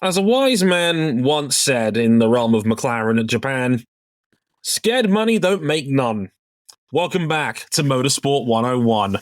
As a wise man once said in the realm of McLaren at Japan, scared money don't make none. Welcome back to Motorsport 101.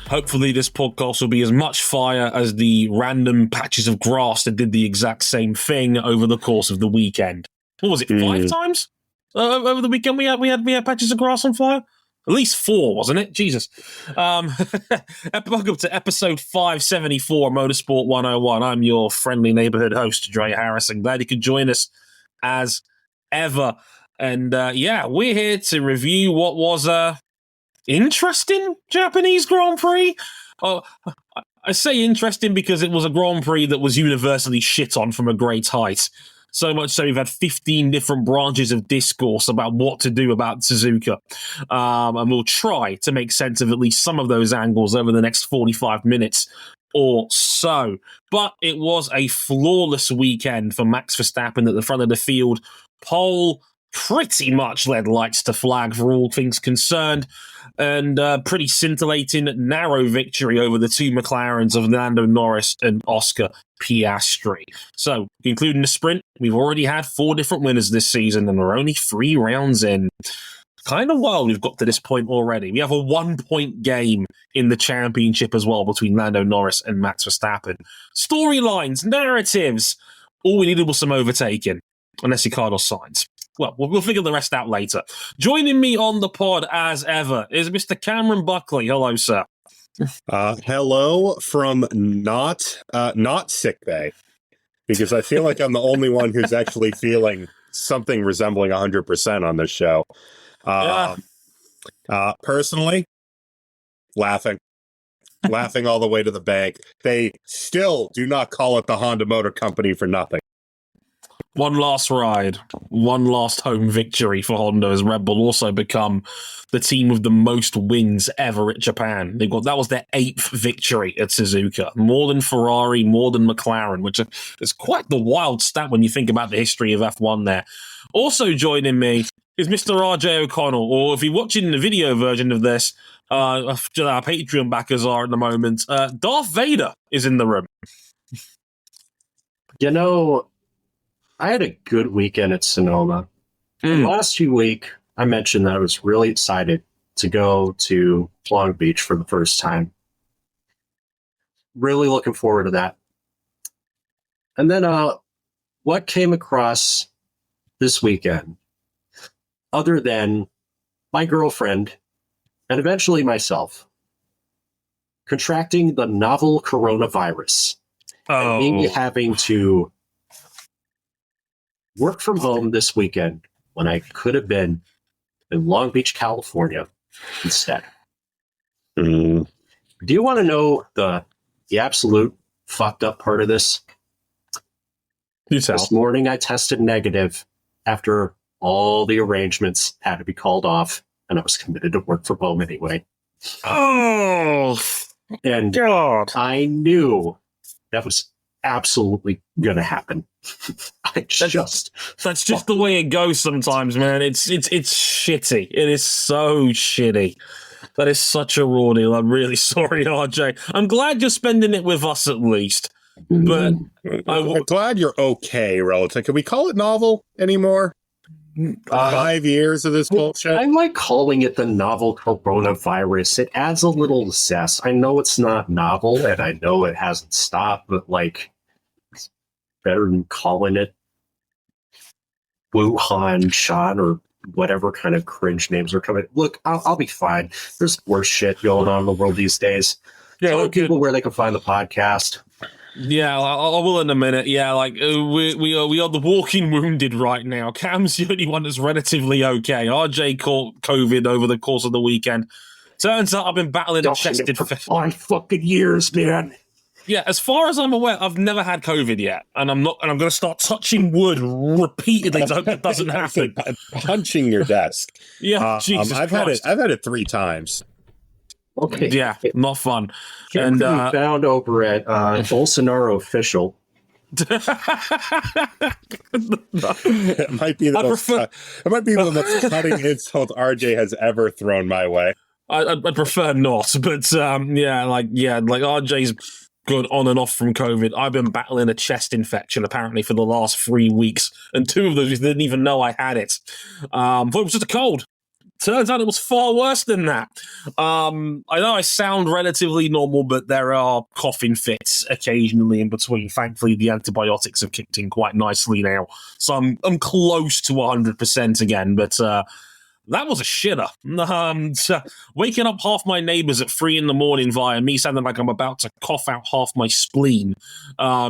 Hopefully this podcast will be as much fire as the random patches of grass that did the exact same thing over the course of the weekend. What was it, 5 times? Over the weekend we had patches of grass on fire? At least 4, wasn't it? Jesus. Welcome to episode 574 Motorsport 101. I'm your friendly neighborhood host, Dre Harrison. Glad you could join us as ever. And we're here to review what was interesting Japanese Grand Prix. I say interesting because it was a Grand Prix that was universally shit on from a great height. So much so we've had 15 different branches of discourse about what to do about Suzuka. And we'll try to make sense of at least some of those angles over the next 45 minutes or so. But it was a flawless weekend for Max Verstappen at the front of the field. Pole pretty much led lights to flag for all things concerned. And pretty scintillating, narrow victory over the two McLarens of Lando Norris and Oscar Piastri. So, concluding the sprint, we've already had 4 different winners this season, and we're only 3 rounds in. Kind of wild we've got to this point already. We have a 1-point game in the championship as well between Lando Norris and Max Verstappen. Storylines, narratives, all we needed was some overtaking, unless Ricardo signs. Well, we'll figure the rest out later. Joining me on the pod, as ever, is Mr. Cameron Buckley. Hello, sir. Hello from not sick bay, because I feel like I'm the only one who's actually feeling something resembling 100% on this show. Personally, laughing all the way to the bank. They still do not call it the Honda Motor Company for nothing. One last ride, one last home victory for Honda as Red Bull also become the team with the most wins ever at Japan. That was their 8th victory at Suzuka, more than Ferrari, more than McLaren, which is quite the wild stat when you think about the history of F1 there. Also joining me is Mr. RJ O'Connell, or if you're watching the video version of this, our Patreon backers are at the moment, Darth Vader is in the room. You know, I had a good weekend at Sonoma. Last week, I mentioned that I was really excited to go to Long Beach for the first time. Really looking forward to that. And then what came across this weekend, other than my girlfriend and eventually myself, contracting the novel coronavirus and me having to work from home this weekend when I could have been in Long Beach, California instead. Do you want to know the absolute fucked up part of this? This morning I tested negative after all the arrangements had to be called off, and I was committed to work from home anyway. Oh, and God. I knew that was absolutely going to happen. That's just the way it goes sometimes, man. It's shitty. It is so shitty. That is such a raw deal. I'm really sorry, RJ. I'm glad you're spending it with us at least. But I'm glad you're okay, relative. Can we call it novel anymore? 5 years of this bullshit? I like calling it the novel coronavirus. It adds a little zest. I know it's not novel, and I know it hasn't stopped, but it's better than calling it Wuhan, Shan, or whatever kind of cringe names are coming. Look, I'll be fine. There's worse shit going on in the world these days. Yeah, tell people where they can find the podcast. Yeah, I will in a minute. Yeah, we are the walking wounded right now. Cam's the only one that's relatively okay. RJ caught COVID over the course of the weekend. Turns out I've been battling a chest infection for 5 fucking years, man. Yeah, as far as I'm aware, I've never had COVID yet, and I'm going to start touching wood repeatedly to hope it doesn't happen. Punching your desk. Yeah, Jesus I've Christ. had it 3 times. Okay. Yeah, not fun. And found over at Bolsonaro Official It might be the most cutting insult RJ has ever thrown my way. I'd prefer not, but RJ's gone on and off from COVID. I've been battling a chest infection apparently for the last 3 weeks, and 2 of those didn't even know I had it. Thought it was just a cold. Turns out it was far worse than that. I know I sound relatively normal, but there are coughing fits occasionally in between. Thankfully, the antibiotics have kicked in quite nicely now, so I'm close to 100% again. But that was a shitter. So waking up half my neighbors at 3 a.m. via me sounding like I'm about to cough out half my spleen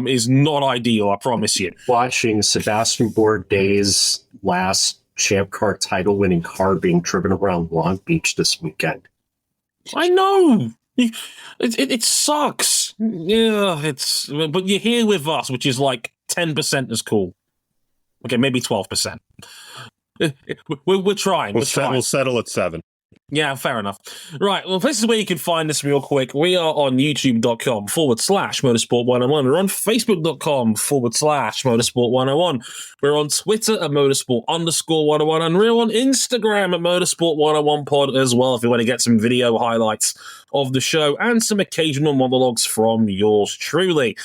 is not ideal, I promise you. Watching Sebastian Bourdais' last Champ Car title-winning car being driven around Long Beach this weekend. I know. It sucks. Yeah, but you're here with us, which is like 10% as cool. Okay, maybe 12%. We're trying. We'll settle at 7. Yeah, fair enough. Right, well, this is where you can find us real quick. We are on youtube.com/motorsport101. We're on facebook.com/motorsport101. We're on Twitter at motorsport_101. And we're on Instagram at motorsport101pod as well, if you want to get some video highlights of the show and some occasional monologues from yours truly.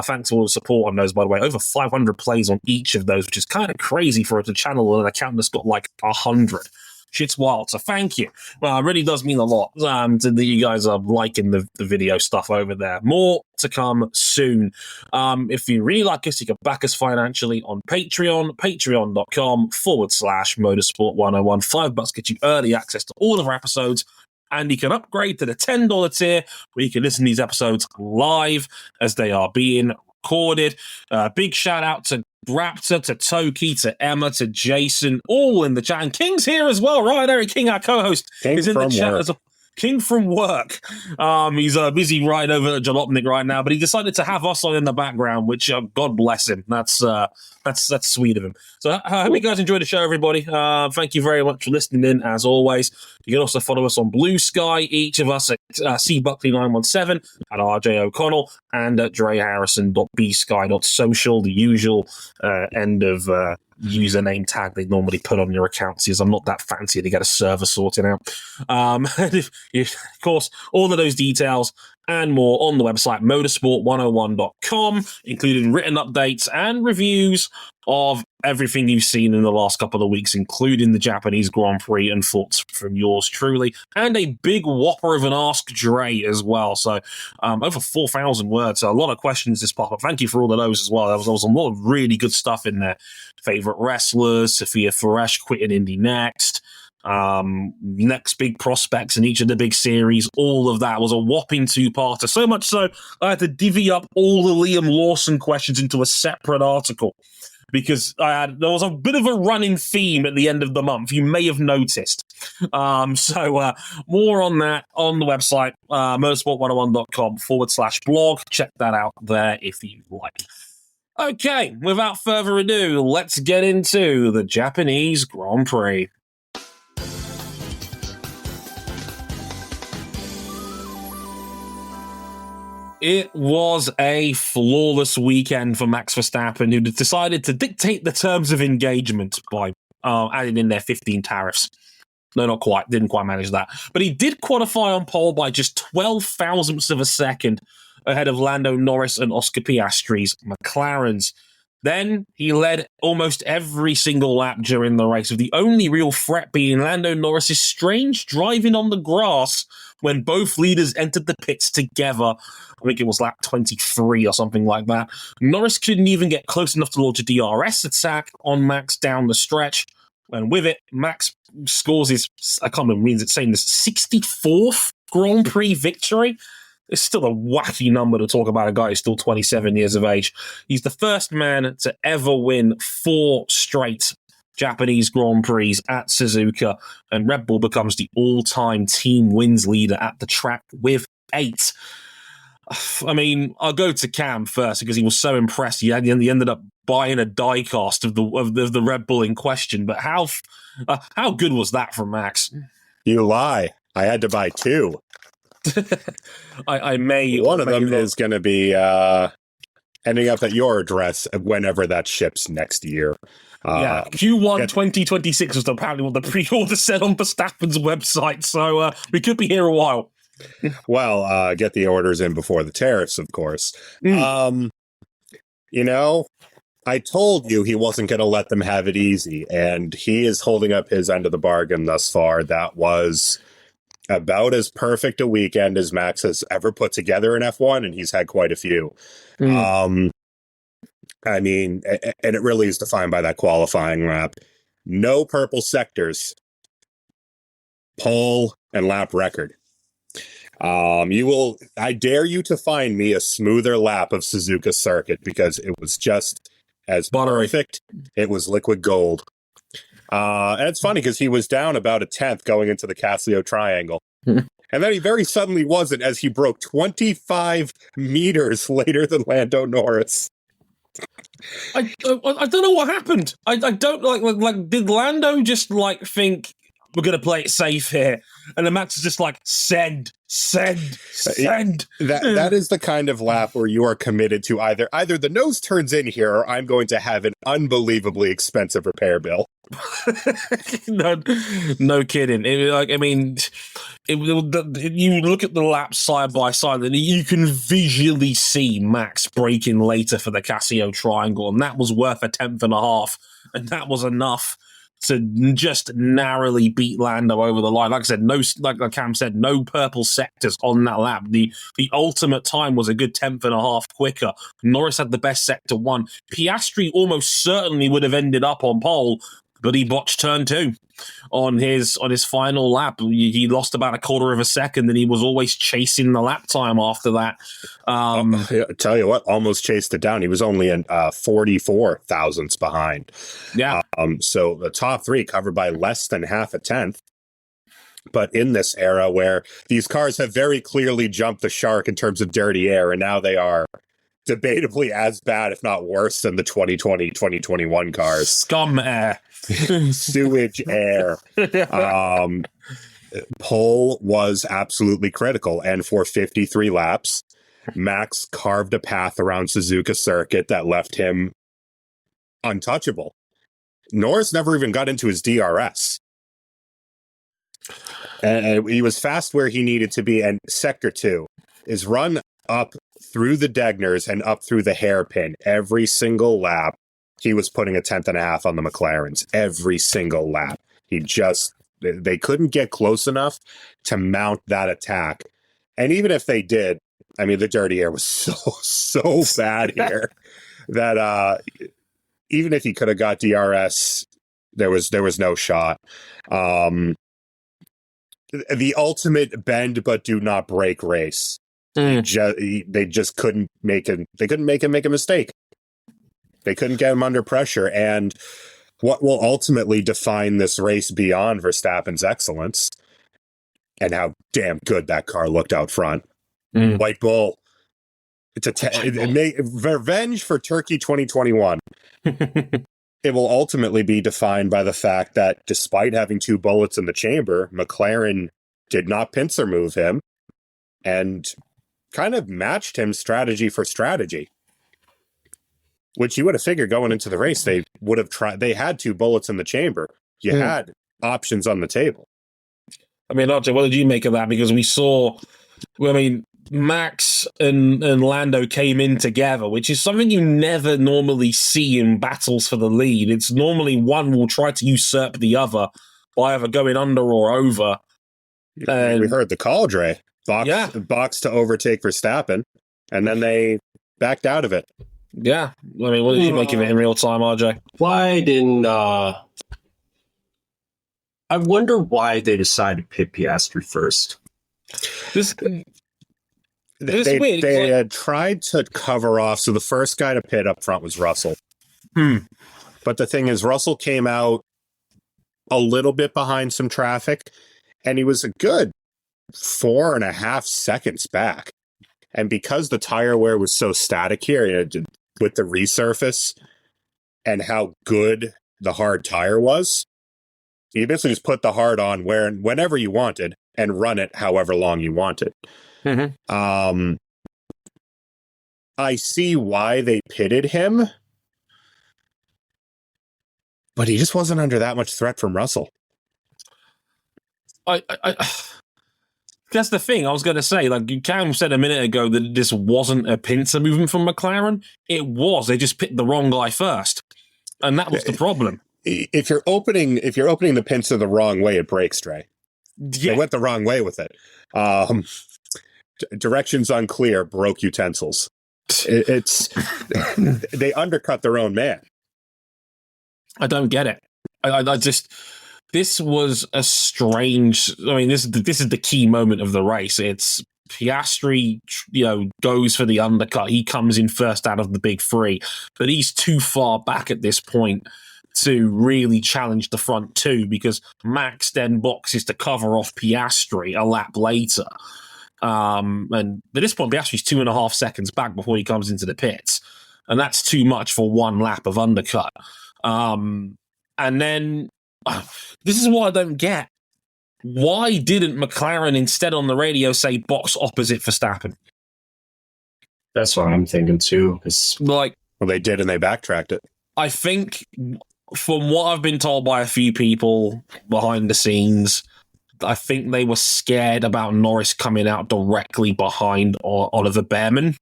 Thanks for all the support on those, by the way. Over 500 plays on each of those, which is kind of crazy for a channel and an account that's got like 100. Shit's wild, so thank you. Well, it really does mean a lot that you guys are liking the video stuff over there. More to come soon. If you really like us, you can back us financially on Patreon, patreon.com/motorsport101. $5 gets you early access to all of our episodes, and you can upgrade to the $10 tier, where you can listen to these episodes live as they are being recorded. Big shout out to Raptor, to Toki, to Emma, to Jason, all in the chat. And King's here as well, right? Eric King, our co-host, is in the chat as well. King from work. He's busy riding over at Jalopnik right now, but he decided to have us on in the background, which God bless him. That's sweet of him. So I hope you guys enjoyed the show, everybody. Thank you very much for listening in, as always. You can also follow us on Blue Sky, each of us at cbuckley917, at RJ O'Connell, and at dreharrison.bsky.social, the usual end of username tag they normally put on your account, because I'm not that fancy to get a server sorted out. And of course, all of those details and more on the website motorsport101.com, including written updates and reviews of everything you've seen in the last couple of weeks, including the Japanese Grand Prix and thoughts from yours truly, and a big whopper of an Ask Dre as well. So over 4,000 words, so a lot of questions this pop up. Thank you for all of those as well. There was a lot of really good stuff in there. Favorite wrestlers, Sophia Faresh quitting Indy next, next big prospects in each of the big series. All of that was a whopping 2-parter, so much so I had to divvy up all the Liam Lawson questions into a separate article, because there was a bit of a running theme at the end of the month, you may have noticed. So more on that on the website, motorsport101.com/blog. Check that out there if you like. Okay, without further ado, let's get into the Japanese Grand Prix. It was a flawless weekend for Max Verstappen, who decided to dictate the terms of engagement by adding in their 15 tariffs. No, not quite. Didn't quite manage that. But he did qualify on pole by just 12 thousandths of a second ahead of Lando Norris and Oscar Piastri's McLarens. Then he led almost every single lap during the race, with the only real threat being Lando Norris's strange driving on the grass when both leaders entered the pits together. I think it was lap 23 or something like that. Norris couldn't even get close enough to launch a DRS attack on Max down the stretch. And with it, Max scores his, I can't remember it's saying this, 64th Grand Prix victory. It's still a wacky number to talk about a guy who's still 27 years of age. He's the first man to ever win 4 straight Japanese Grand Prix at Suzuka, and Red Bull becomes the all-time team wins leader at the track with 8. I mean, I'll go to Cam first because he was so impressed. He ended up buying a die-cast of the Red Bull in question. But how good was that from Max? You lie. I had to buy 2. I may. One of them is going to be ending up at your address whenever that ships next year. Q1 2026 was apparently what the pre-order said on Verstappen's website, so we could be here a while. Well, get the orders in before the tariffs, of course. I told you he wasn't going to let them have it easy, and he is holding up his end of the bargain thus far. That was about as perfect a weekend as Max has ever put together in F1, and he's had quite a few. I mean, and it really is defined by that qualifying lap. No purple sectors, pole and lap record. I dare you to find me a smoother lap of Suzuka circuit, because it was just as perfect. It was liquid gold. And it's funny because he was down about a tenth going into the Casio triangle. And then he very suddenly wasn't, as he broke 25 meters later than Lando Norris. I don't know what happened. I don't like did Lando just think we're going to play it safe here? And the Max is just send. That is the kind of lap where you are committed to either the nose turns in here, or I'm going to have an unbelievably expensive repair bill. No kidding. You look at the laps side by side, and you can visually see Max breaking later for the Casio triangle, and that was worth a tenth and a half, and that was enough to just narrowly beat Lando over the line. Like I said, like Cam said, no purple sectors on that lap. The ultimate time was a good tenth and a half quicker. Norris had the best sector one. Piastri almost certainly would have ended up on pole, but he botched turn two on his final lap. He lost about a quarter of a second, and he was always chasing the lap time after that. I tell you what, almost chased it down. He was only in 44 thousandths behind. Yeah. So the top three covered by less than half a tenth. But in this era where these cars have very clearly jumped the shark in terms of dirty air, and now they are debatably as bad, if not worse, than the 2020, 2021 cars. Scum air. Sewage air. Pole was absolutely critical, and for 53 laps, Max carved a path around Suzuka circuit that left him untouchable. Norris never even got into his DRS. And he was fast where he needed to be, and Sector 2 is run up through the Degners and up through the hairpin. Every single lap, he was putting a tenth and a half on the McLarens. Every single lap. They couldn't get close enough to mount that attack. And even if they did, I mean, the dirty air was so bad here that even if he could have got DRS, there was no shot. The ultimate bend but do not break race. They just couldn't make him make a mistake. They couldn't get him under pressure. And what will ultimately define this race beyond Verstappen's excellence and how damn good that car looked out front. White Bull. Revenge for Turkey 2021. It will ultimately be defined by the fact that despite having two bullets in the chamber, McLaren did not pincer move him and kind of matched him strategy for strategy. Which you would have figured going into the race, they would have tried. They had two bullets in the chamber. You had options on the table. I mean, RJ, what did you make of that? Because we saw, Max and Lando came in together, which is something you never normally see in battles for the lead. It's normally one will try to usurp the other by either going under or over. And we heard the call, Dre. Box to overtake Verstappen, and then they backed out of it. Yeah. I mean, what did you make of it in real time, RJ? Why didn't... I wonder why they decided to pit Piastri first. This They had tried to cover off, so the first guy to pit up front was Russell. But the thing is, Russell came out a little bit behind some traffic, and he was a good 4.5 seconds back. And because the tire wear was so static here, with the resurface and how good the hard tire was, you basically just put the hard on whenever you wanted and run it however long you wanted. I see why they pitted him, but he just wasn't under that much threat from Russell. I that's the thing I was going to say. Like Cam said a minute ago that this wasn't a pincer movement from McLaren. It was. They just picked the wrong guy first, and that was the problem. If you're opening the pincer the wrong way, it breaks, Dre. Yeah. They went the wrong way with it. Directions unclear, broke utensils. It's they undercut their own man. I don't get it. I just. This was a strange. I mean, this is the key moment of the race. It's Piastri, goes for the undercut. He comes in first out of the big three, but he's too far back at this point to really challenge the front two because Max then boxes to cover off Piastri a lap later. And at this point, Piastri's 2.5 seconds back before he comes into the pits, and that's too much for one lap of undercut. And then. This is what I don't get. Why didn't McLaren instead on the radio say box opposite Verstappen? That's what I'm thinking too. Well, they did and they backtracked it. I think from what I've been told by a few people behind the scenes, I think they were scared about Norris coming out directly behind Oliver Behrman.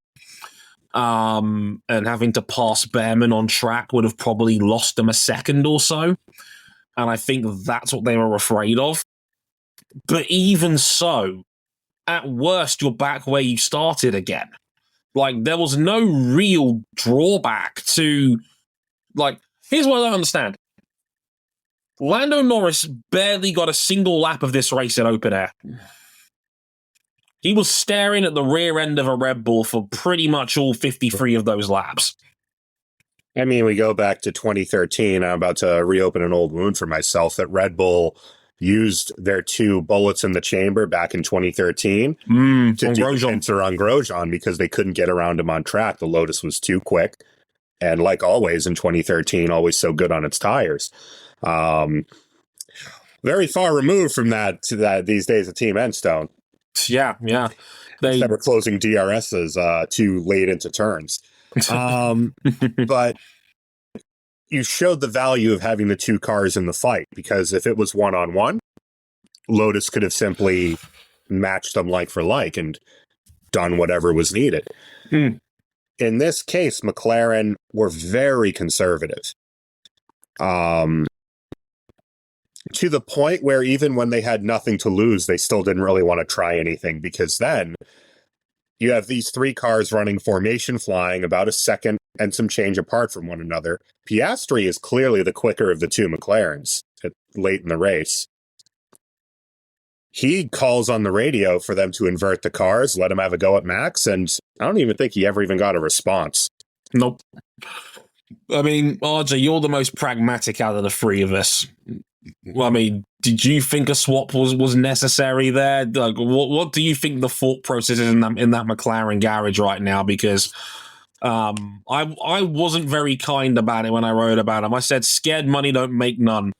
And having to pass Behrman on track would have probably lost them a second or so. And I think that's what they were afraid of. But even so, at worst, you're back where you started again. Like, there was no real drawback to... Like, here's what I don't understand. Lando Norris barely got a single lap of this race at open air. He was staring at the rear end of a Red Bull for pretty much all 53 of those laps. I mean, we go back to 2013. I'm about to reopen an old wound for myself that Red Bull used their 2 bullets in the chamber back in 2013 to do pincer on Grosjean because they couldn't get around him on track. The Lotus was too quick. And like always in 2013, always so good on its tires. Very far removed from that these days at Team Enstone. Yeah. They were closing DRSs too late into turns. But you showed the value of having the 2 cars in the fight because if it was 1-on-1, Lotus could have simply matched them like for like and done whatever was needed. In this case, McLaren were very conservative. To the point where even when they had nothing to lose, they still didn't really want to try anything because then you have these 3 cars running formation flying about a second and some change apart from one another. Piastri is clearly the quicker of the 2 McLarens late in the race. He calls on the radio for them to invert the cars, let him have a go at Max, and I don't even think he ever even got a response. Nope. I mean, RJ, you're the most pragmatic out of the 3 of us. I mean, did you think a swap was necessary there? Like, what do you think the thought process is in that McLaren garage right now? Because I wasn't very kind about it when I wrote about him. I said, scared money don't make none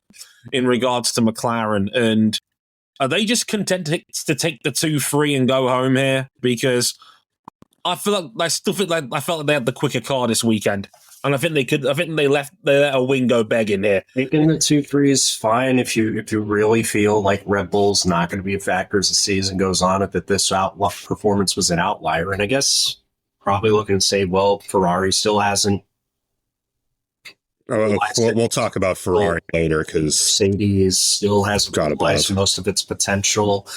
in regards to McLaren. And are they just content to take the 2-3 and go home here? Because I felt like they had the quicker car this weekend. And I think they let a wing go begging here. Taking the 2-3 is fine if you really feel like Red Bull's not going to be a factor as the season goes on, that this performance was an outlier. And I guess probably looking to say, well, Ferrari still hasn't. We'll talk about Ferrari later because Mercedes still hasn't realized most of its potential.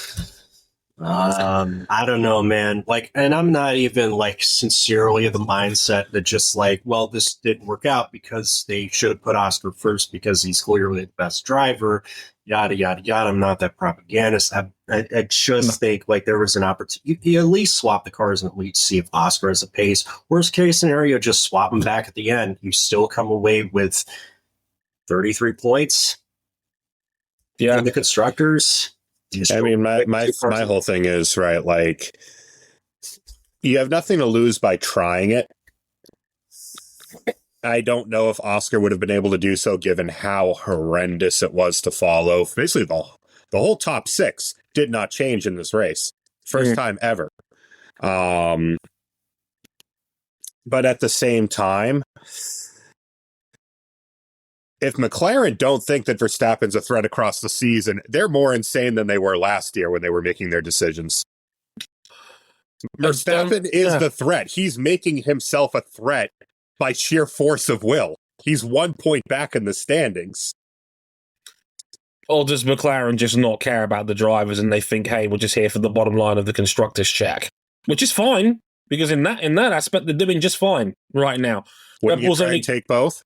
I don't know, man. Like, and I'm not even like sincerely of the mindset that just like, well, this didn't work out because they should have put Oscar first because he's clearly the best driver, yada, yada, yada. I'm not that propagandist. I just think like there was an opportunity. You at least swap the cars and at least see if Oscar has a pace. Worst case scenario, just swap them back at the end. You still come away with 33 points. Yeah. And the constructors. I mean, my whole thing is, right, like, you have nothing to lose by trying it. I don't know if Oscar would have been able to do so given how horrendous it was to follow. Basically, the whole top 6 did not change in this race. First time ever. But at the same time, if McLaren don't think that Verstappen's a threat across the season, they're more insane than they were last year when they were making their decisions. Verstappen is the threat. He's making himself a threat by sheer force of will. He's 1 point back in the standings. Or does McLaren just not care about the drivers and they think, hey, we're just here for the bottom line of the constructors check? Which is fine, because in that aspect, they're doing just fine right now. Wouldn't you try and take both?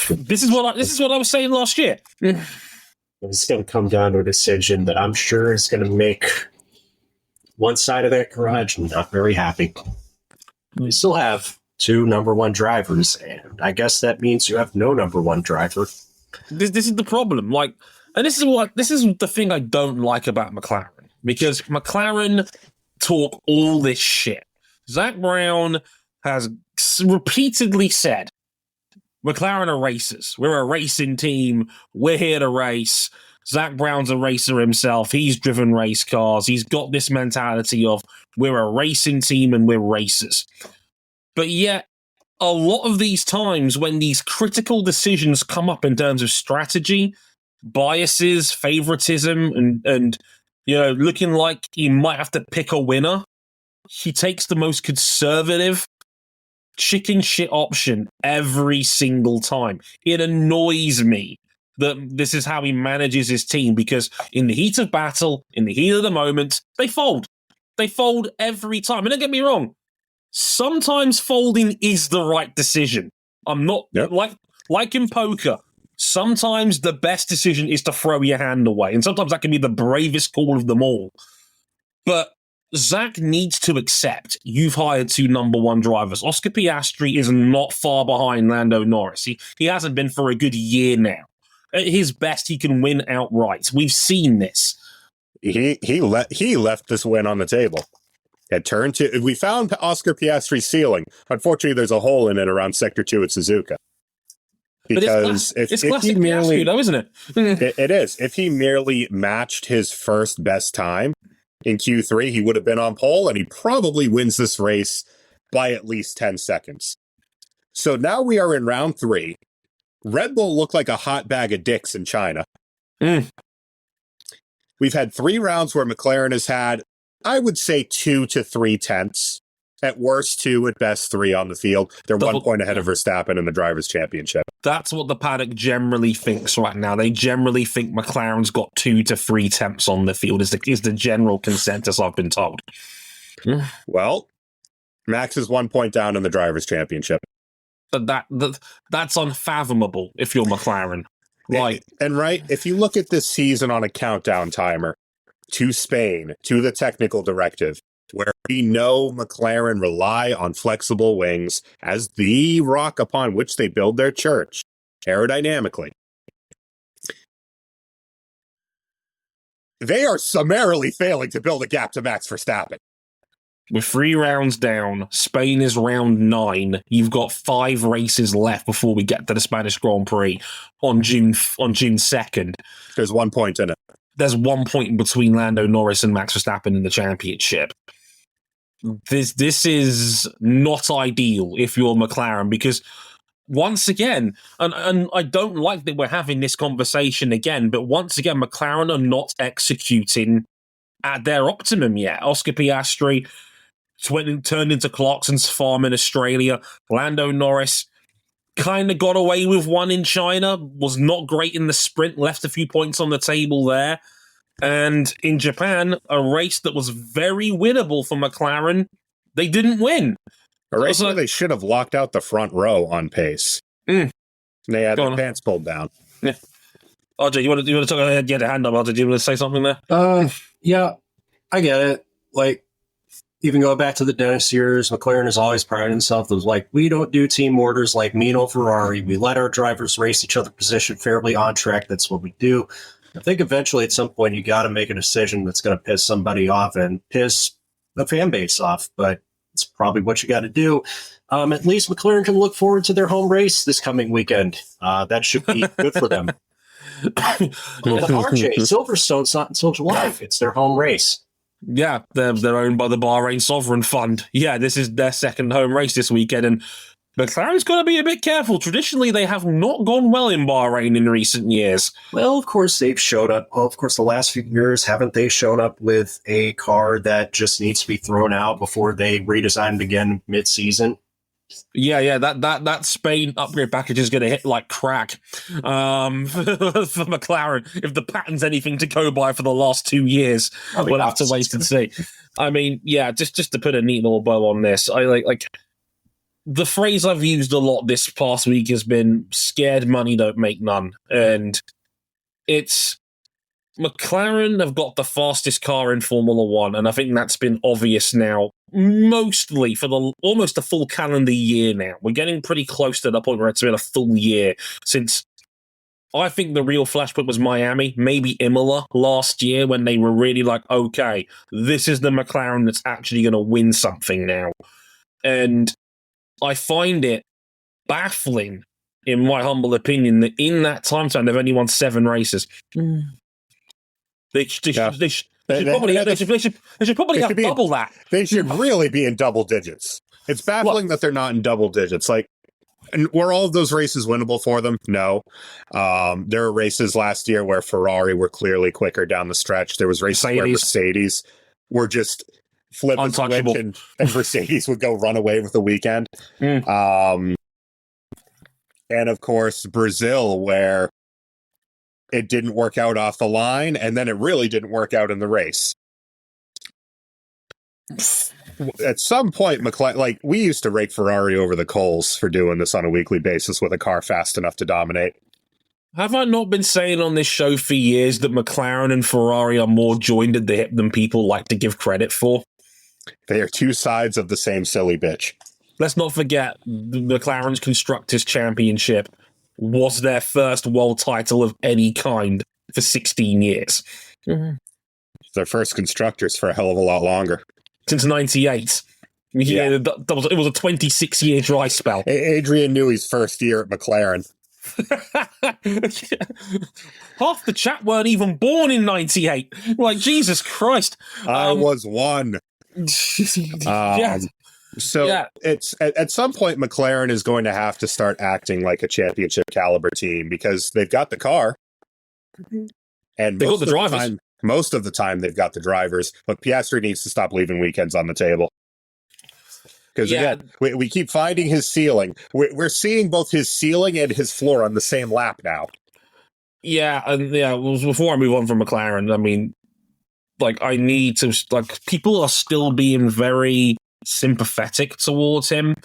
This is what I was saying last year. It's going to come down to a decision that I'm sure is going to make one side of that garage not very happy. We still have 2 number 1 drivers, and I guess that means you have no number 1 driver. This is the problem. And this is the thing I don't like about McLaren, because McLaren talk all this shit. Zach Brown has repeatedly said, McLaren are racers. We're a racing team. We're here to race. Zach Brown's a racer himself. He's driven race cars. He's got this mentality of we're a racing team and we're racers. But yet, a lot of these times when these critical decisions come up in terms of strategy, biases, favoritism, and looking like he might have to pick a winner, he takes the most conservative chicken shit option every single time. It annoys me that this is how he manages his team, because in the heat of battle, in the heat of the moment, they fold. They fold every time. And don't get me wrong, sometimes folding is the right decision. I'm not like in poker. Sometimes the best decision is to throw your hand away, and sometimes that can be the bravest call of them all. But Zach needs to accept you've hired 2 number 1 drivers. Oscar Piastri is not far behind Lando Norris. He hasn't been for a good year now. At his best, he can win outright. We've seen this. He left this win on the table. We found Oscar Piastri's ceiling. Unfortunately, there's a hole in it around Sector 2 at Suzuka. Because it's classic Piastri, though, isn't it? It is. If he merely matched his first best time in Q3, he would have been on pole, and he probably wins this race by at least 10 seconds. So now we are in round 3. Red Bull looked like a hot bag of dicks in China. We've had 3 rounds where McLaren has had, I would say, 2 to 3 tenths. At worst, 2, at best 3 on the field. They're 1 point ahead of Verstappen in the Drivers' Championship. That's what the paddock generally thinks right now. They generally think McLaren's got 2 to 3 tenths on the field, is the general consensus I've been told. Well, Max is 1 point down in the Drivers' Championship. But that's unfathomable if you're McLaren. Right. And if you look at this season on a countdown timer to Spain, to the technical directive, where we know McLaren rely on flexible wings as the rock upon which they build their church, aerodynamically, they are summarily failing to build a gap to Max Verstappen. With 3 rounds down, Spain is round 9. You've got 5 races left before we get to the Spanish Grand Prix on June 2nd. There's 1 point in it. There's 1 point between Lando Norris and Max Verstappen in the championship. This is not ideal if you're McLaren, because once again, and I don't like that we're having this conversation again, but once again, McLaren are not executing at their optimum yet. Oscar Piastri turned into Clarkson's farm in Australia. Lando Norris kind of got away with one in China, was not great in the sprint, left a few points on the table there. And in Japan, a race that was very winnable for McLaren, they didn't win. A race where they should have locked out the front row on pace. They had their pants pulled down. Yeah. RJ, you want to talk ahead? You had a hand up, RJ. Do you want to say something there? Yeah, I get it. Like, even going back to the Dennis years, McLaren has always prided himself. It was like, we don't do team orders like Mino Ferrari. We let our drivers race each other position fairly on track. That's what we do. I think eventually at some point you got to make a decision that's going to piss somebody off and piss the fan base off, but it's probably what you got to do. At least McLaren can look forward to their home race this coming weekend. That should be good for them. RJ, Silverstone's not until July. It's their home race. Yeah, they're owned by the Bahrain Sovereign Fund. Yeah, this is their second home race this weekend, and McLaren's got to be a bit careful. Traditionally, they have not gone well in Bahrain in recent years. Well, of course, they've showed up. Well, of course, the last few years, haven't they shown up with a car that just needs to be thrown out before they redesign it again mid-season? Yeah, that Spain upgrade package is going to hit like crack for McLaren. If the pattern's anything to go by for the last 2 years, we'll have to wait and see. I mean, yeah, just to put a neat little bow on this, I like the phrase I've used a lot this past week has been "scared money don't make none," and it's McLaren have got the fastest car in Formula One, and I think that's been obvious now. Mostly for almost a full calendar year now. We're getting pretty close to the point where it's been a full year since I think the real flashpoint was Miami, maybe Imola last year when they were really like, okay, this is the McLaren that's actually going to win something now. And I find it baffling, in my humble opinion, that in that time span they've only won 7 races. They should probably have double that. They should really be in double digits. It's baffling that they're not in double digits. Like, and were all of those races winnable for them? No. There were races last year where Ferrari were clearly quicker down the stretch. There was races where Mercedes were just flipping switch and Mercedes would go run away with the weekend. And of course, Brazil, where it didn't work out off the line, and then it really didn't work out in the race. At some point, McLaren, like, we used to rake Ferrari over the coals for doing this on a weekly basis with a car fast enough to dominate. Have I not been saying on this show for years that McLaren and Ferrari are more joined at the hip than people like to give credit for? They are two sides of the same silly bitch. Let's not forget McLaren's Constructors' Championship was their first world title of any kind for 16 years. Their first constructors for a hell of a lot longer. Since 98. Yeah. It was a 26-year dry spell. Adrian Newey's first year at McLaren. Half the chat weren't even born in 98. Like, Jesus Christ. I was one. Yeah. So it's at some point McLaren is going to have to start acting like a championship caliber team because they've got the car, and they've got the drivers. Most of the time they've got the drivers, but Piastri needs to stop leaving weekends on the table. Because again, we keep finding his ceiling. We're seeing both his ceiling and his floor on the same lap now. Yeah, and before I move on from McLaren, I mean, like, I need to, like, people are still being very sympathetic towards him.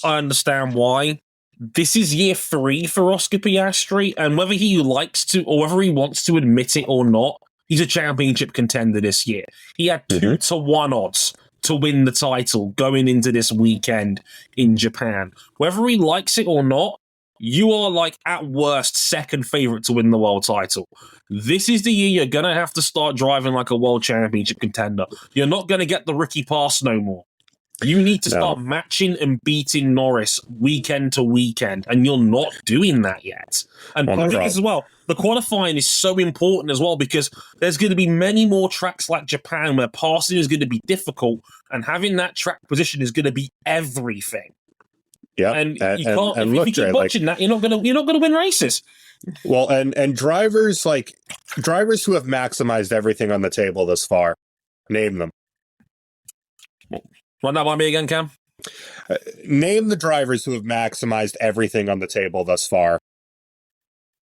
I understand why. This is year 3 for Oscar Piastri, and whether he likes to or whether he wants to admit it or not, he's a championship contender this year. He had 2-1 odds to win the title going into this weekend in Japan. Whether he likes it or not, you are, like, at worst, second favorite to win the world title. This is the year you're going to have to start driving like a world championship contender. You're not going to get the rookie pass no more. You need to start matching and beating Norris weekend to weekend, and you're not doing that yet. And I think as well, the qualifying is so important as well because there's going to be many more tracks like Japan where passing is going to be difficult, and having that track position is going to be everything. Yeah, and you can't. If you keep watching that, you're not gonna win races. Well, and drivers who have maximized everything on the table thus far, name them. Run that by me again, Cam. Name the drivers who have maximized everything on the table thus far.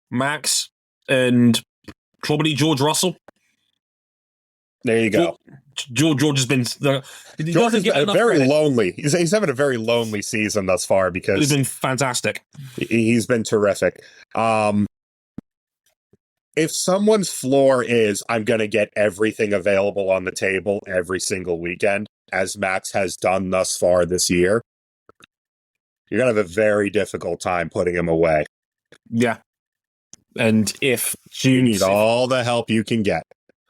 Max and probably George Russell. There you go. George has been very lonely. He's having a very lonely season thus far because he's been fantastic. He's been terrific. If someone's floor is, I'm going to get everything available on the table every single weekend, as Max has done thus far this year, you're going to have a very difficult time putting him away. Yeah. And if June... You need all the help you can get.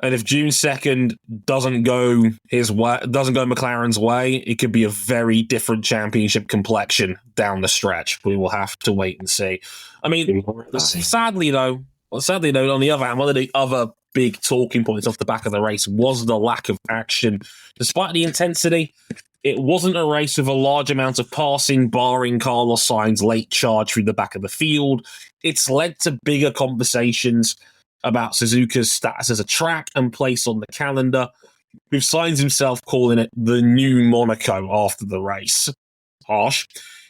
And if June 2nd doesn't go his way, doesn't go McLaren's way, it could be a very different championship complexion down the stretch. We will have to wait and see. I mean, sadly though, on the other hand, one of the other big talking points off the back of the race was the lack of action. Despite the intensity, it wasn't a race with a large amount of passing, barring Carlos Sainz's late charge through the back of the field. It's led to bigger conversations about Suzuka's status as a track and place on the calendar, with Sainz himself calling it the new Monaco after the race. Harsh.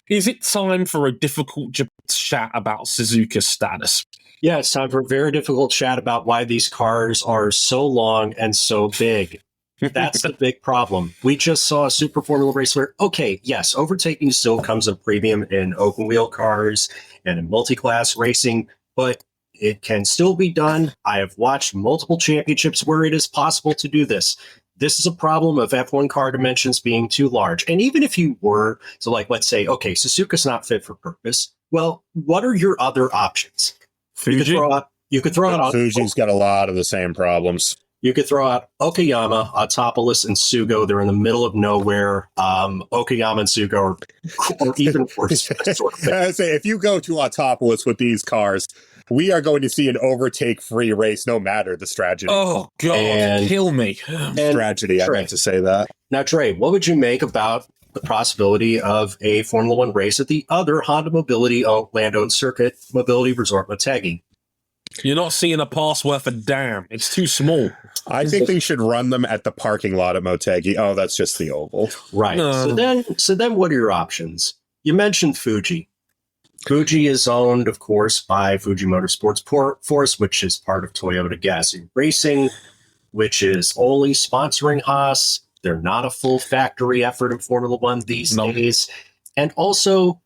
Is it time for a difficult chat about Suzuka's status? Yeah, it's time for a very difficult chat about why these cars are so long and so big. That's the big problem. We just saw a Super Formula race where, okay, yes, overtaking still comes a premium in open wheel cars and in multi-class racing, but it can still be done. I have watched multiple championships where it is possible to do this. This is a problem of F1 car dimensions being too large. And even if you were to, like, let's say, okay, Suzuka's not fit for purpose. Well, what are your other options? Fuji? You could throw out Fuji's got a lot of the same problems. You could throw out Okayama, Autopolis, and Sugo. They're in the middle of nowhere. Okayama and Sugo are even worse. I say, if you go to Autopolis with these cars, we are going to see an overtake-free race, no matter the strategy. Oh, God, kill me. Strategy, I meant to say that. Now, Trey, what would you make about the possibility of a Formula One race at the other Honda Mobility land-owned circuit, Mobility Resort Motegi? You're not seeing a pass worth a damn. It's too small. I think they should run them at the parking lot at Motegi. Oh, that's just the oval. Right. So then what are your options? You mentioned Fuji. Fuji is owned, of course, by Fuji Motorsports Force, which is part of Toyota Gazoo Racing, which is only sponsoring Haas. They're not a full factory effort in Formula One these days. And also,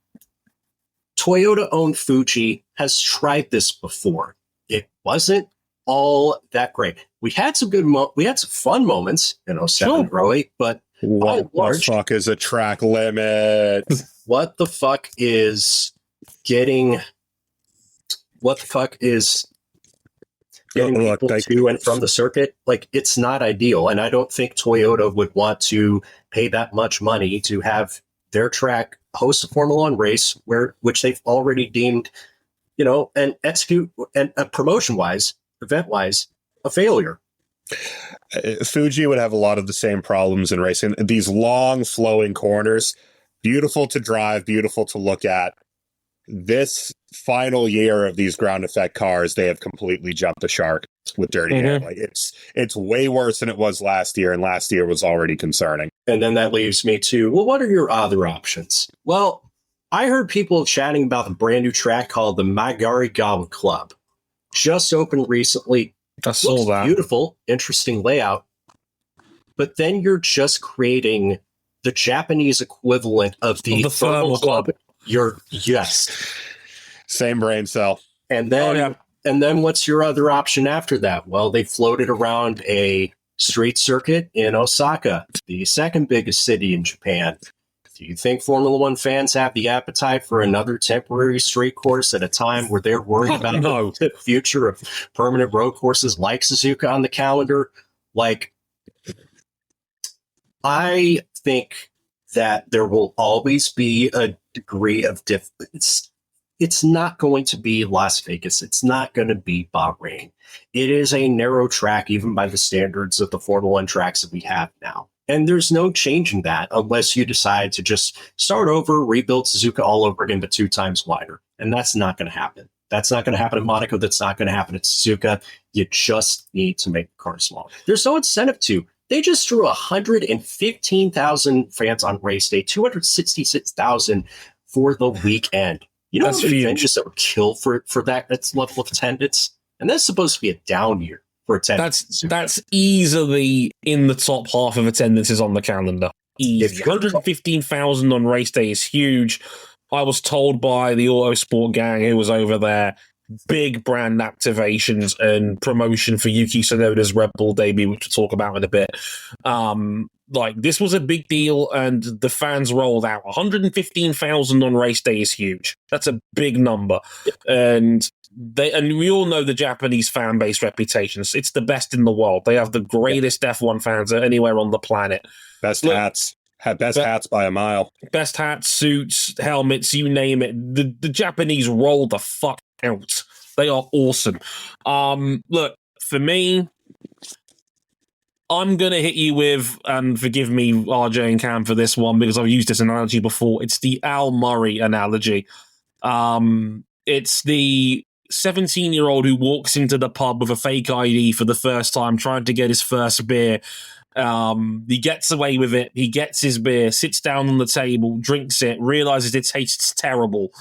Toyota-owned Fuji has tried this before. It wasn't all that great. We had some fun moments in 07 08, but what the fuck is a track limit? What the fuck is getting people to and from the circuit? Like, it's not ideal, and I don't think Toyota would want to pay that much money to have their track host a Formula One race which they've already deemed, and execute and promotion-wise, event-wise, a failure. Fuji would have a lot of the same problems in racing. These long flowing corners, beautiful to drive, beautiful to look at. This final year of these ground effect cars, they have completely jumped the shark with dirty air. Like, it's way worse than it was last year, and last year was already concerning. And then that leaves me to, well, what are your other options? Well, I heard people chatting about the brand new track called the Magarigawa Club. Just opened recently. I saw that. Beautiful, interesting layout. But then you're just creating the Japanese equivalent of the Thermal Club. Yes. Same brain cell. And then what's your other option after that? Well, they floated around a street circuit in Osaka, the second biggest city in Japan. Do you think Formula One fans have the appetite for another temporary street course at a time where they're worried about the future of permanent road courses like Suzuka on the calendar? Like, I think that there will always be a degree of difference. It's not going to be Las Vegas. It's not going to be Bahrain. It is a narrow track, even by the standards of the Formula One tracks that we have now. And there's no changing that unless you decide to just start over, rebuild Suzuka all over again, but 2 times wider. And that's not going to happen. That's not going to happen at Monaco. That's not going to happen at Suzuka. You just need to make the car smaller. There's no incentive to. They just drew 115,000 fans on race day, 266,000 for the weekend. You know, that's venues that would kill for that level of attendance. And that's supposed to be a down year for attendance. That's easily in the top half of attendances on the calendar. Easy. 115,000 on race day is huge. I was told by the Autosport gang who was over there, big brand activations and promotion for Yuki Tsunoda's Red Bull debut, which we'll talk about in a bit. Like, this was a big deal, and the fans rolled out. 115,000 on race day is huge. That's a big number. And we all know the Japanese fan base reputations. It's the best in the world. They have the greatest F1 fans anywhere on the planet. Best hats by a mile. Best hats, suits, helmets, you name it. The Japanese roll the fuck out. They are awesome. Look, for me, I'm going to hit you with, and forgive me, RJ and Cam, for this one, because I've used this analogy before. It's the Al Murray analogy. It's the 17-year-old who walks into the pub with a fake ID for the first time, trying to get his first beer. He gets away with it. He gets his beer, sits down on the table, drinks it, realizes it tastes terrible.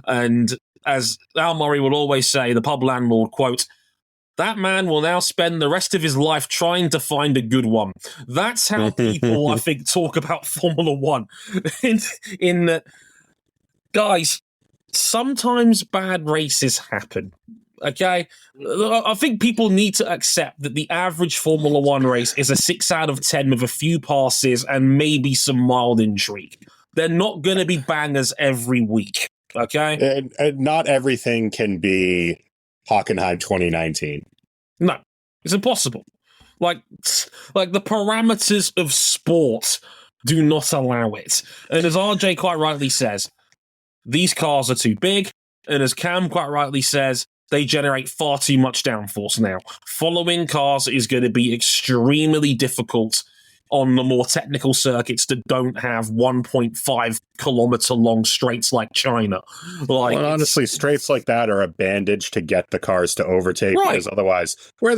And as Al Murray would always say, the pub landlord, quote, "That man will now spend the rest of his life trying to find a good one." That's how people, I think, talk about Formula One. in that, guys, sometimes bad races happen. Okay? I think people need to accept that the average Formula One race is a 6 out of 10 with a few passes and maybe some mild intrigue. They're not going to be bangers every week. Okay? And not everything can be Hockenheim 2019. No, it's impossible. Like the parameters of sport do not allow it. And as RJ quite rightly says, these cars are too big. And as Cam quite rightly says, they generate far too much downforce now. Following cars is going to be extremely difficult on the more technical circuits that don't have 1.5 kilometer long straights like China. Well, honestly, straights like that are a bandage to get the cars to overtake. Right. Because otherwise, where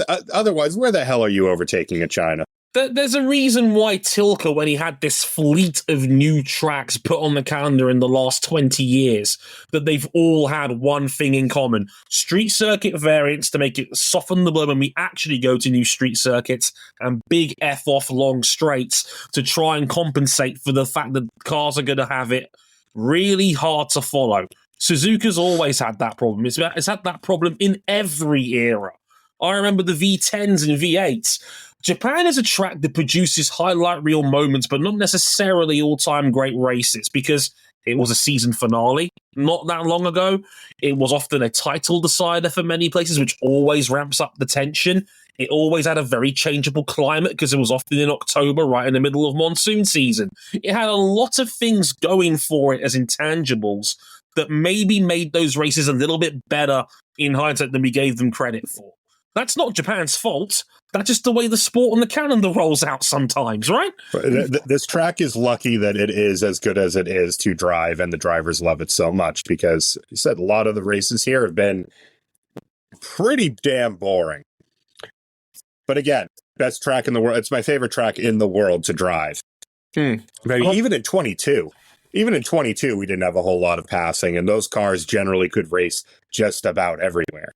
the hell are you overtaking in China? There's a reason why Tilke, when he had this fleet of new tracks put on the calendar in the last 20 years, that they've all had one thing in common. Street circuit variants to make it soften the blow when we actually go to new street circuits, and big F-off long straights to try and compensate for the fact that cars are going to have it really hard to follow. Suzuka's always had that problem. It's had that problem in every era. I remember the V10s and V8s. Japan is a track that produces highlight reel moments, but not necessarily all-time great races, because it was a season finale not that long ago. It was often a title decider for many places, which always ramps up the tension. It always had a very changeable climate because it was often in October, right in the middle of monsoon season. It had a lot of things going for it as intangibles that maybe made those races a little bit better in hindsight than we gave them credit for. That's not Japan's fault. That's just the way the sport and the calendar rolls out sometimes, right? This track is lucky that it is as good as it is to drive, and the drivers love it so much, because you said a lot of the races here have been pretty damn boring. But again, best track in the world. It's my favorite track in the world to drive. Even in 22, we didn't have a whole lot of passing, and those cars generally could race just about everywhere.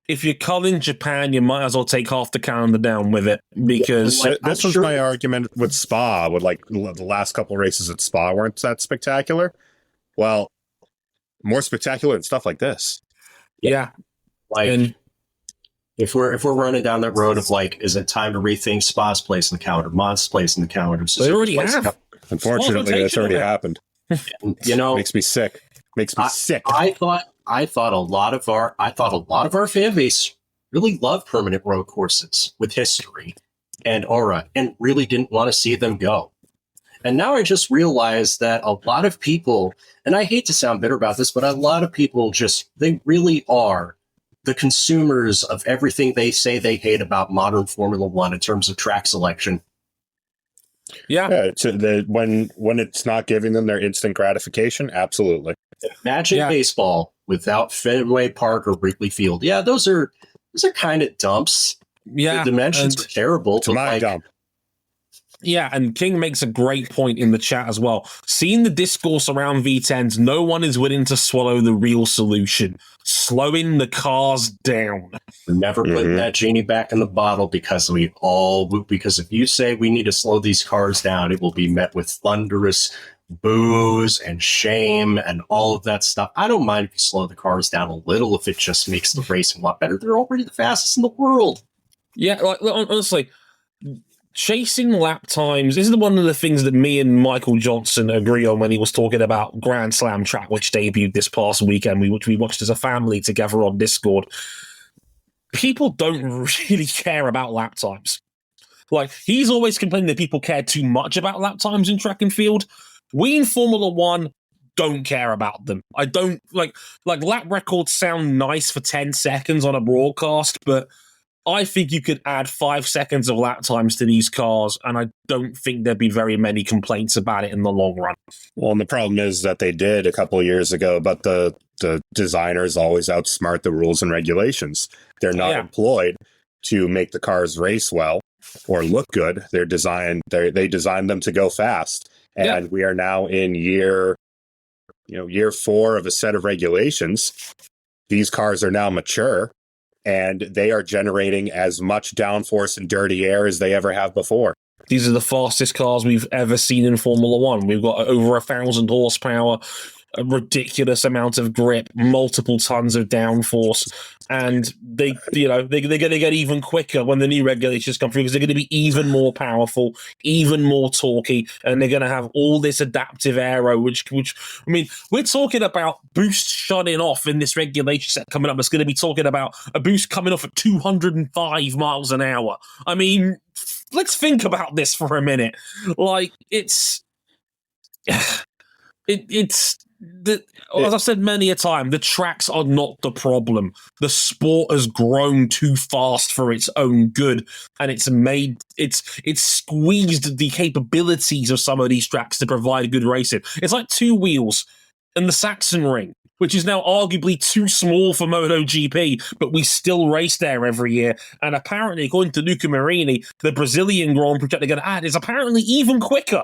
If you're calling Japan, you might as well take half the calendar down with it, because this was my argument with Spa. With like the last couple of races at Spa weren't that spectacular. Well, more spectacular than stuff like this. Yeah, like if we're running down that road of like, is it time to rethink Spa's place in the calendar, Mon's place in the calendar? They already have. Unfortunately, that's already happened. And, you know, makes me sick. Sick. I thought a lot of our fan base really loved permanent road courses with history and aura, and really didn't want to see them go. And now I just realized that a lot of people, and I hate to sound bitter about this, but a lot of people they really are the consumers of everything they say they hate about modern Formula One in terms of track selection. Yeah. When it's not giving them their instant gratification, absolutely. Imagine baseball without Fenway Park or Wrigley Field. Yeah, those are kind of dumps. Yeah, the dimensions are terrible. It's my dump. Yeah, and King makes a great point in the chat as well. Seeing the discourse around V10s, no one is willing to swallow the real solution: slowing the cars down. We're never putting that genie back in the bottle, because if you say we need to slow these cars down, it will be met with thunderous boos and shame and all of that stuff. I don't mind if you slow the cars down a little if it just makes the racing a lot better. They're already the fastest in the world. Yeah, like honestly, chasing lap times is one of the things that me and Michael Johnson agree on when he was talking about Grand Slam track, which debuted this past weekend, which we watched as a family together on Discord. People don't really care about lap times. Like, he's always complaining that people care too much about lap times in track and field. We in Formula One don't care about them. I don't like lap records sound nice for 10 seconds on a broadcast, but I think you could add 5 seconds of lap times to these cars, and I don't think there'd be very many complaints about it in the long run. Well, and the problem is that they did a couple of years ago, but the designers always outsmart the rules and regulations. They're not employed to make the cars race well or look good. They designed them to go fast. And we are now in year 4 of a set of regulations. These cars are now mature, and they are generating as much downforce and dirty air as they ever have before. These are the fastest cars we've ever seen in Formula One. We've got over 1,000 horsepower, a ridiculous amount of grip, multiple tons of downforce, and they're going to get even quicker when the new regulations come through, because they're going to be even more powerful, even more torquey, and they're going to have all this adaptive aero, which I mean, we're talking about boost shutting off in this regulation set coming up. It's going to be talking about a boost coming off at 205 miles an hour. I mean, let's think about this for a minute. Like, as I've said many a time, the tracks are not the problem. The sport has grown too fast for its own good, and it's squeezed the capabilities of some of these tracks to provide good racing. It's like two wheels in the Saxon Ring, which is now arguably too small for MotoGP, but we still race there every year. And apparently, according to Luca Marini, the Brazilian Grand Prix they're going to add is apparently even quicker